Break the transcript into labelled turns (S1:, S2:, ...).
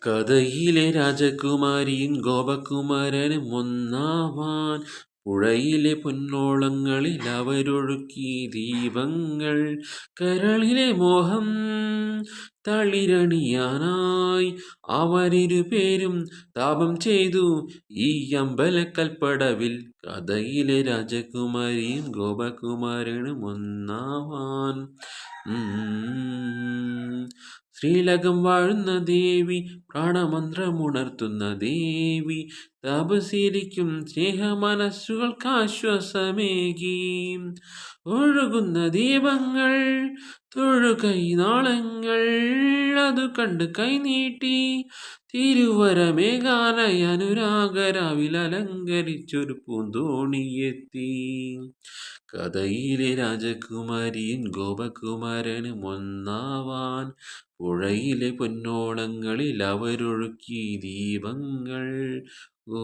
S1: കഥയിലെ രാജകുമാരിയും ഗോപകുമാരനും ഒന്നാവാൻ പുഴയിലെ പൊന്നോളങ്ങളിൽ അവരൊഴുക്കി ദീപങ്ങൾ. കരളിലെ മോഹം തളിരണിയാനായി അവരിരുപേരും താപം ചെയ്തു ഈ അമ്പലക്കൽപ്പടവിൽ. കഥയിലെ രാജകുമാരിയും ഗോപകുമാരനും ഒന്നാവാൻ. ശ്രീലകം വാഴുന്ന ദേവി, പ്രാണമന്ത്രമുണർത്തുന്ന ദേവി, തപസിരിക്കും സ്നേഹമനസ്സുകൾക്കാശ്വാസമേകി. ഒഴുകുന്ന ദീപങ്ങൾ, തൊഴുകൈ നാളങ്ങൾ, അതു കണ്ട് കൈനീട്ടി തിരുവരമേകാനായി അനുരാഗരാവിൽ അലങ്കരിച്ചൊരു പൂന്തോണിയെത്തി. കഥയിലെ രാജകുമാരിയും ഗോപകുമാരനും ഒന്നാവാൻ പുഴയിലെ പൊന്നോളങ്ങളിൽ അവരൊഴുക്കി ദീപങ്ങൾ. ഓ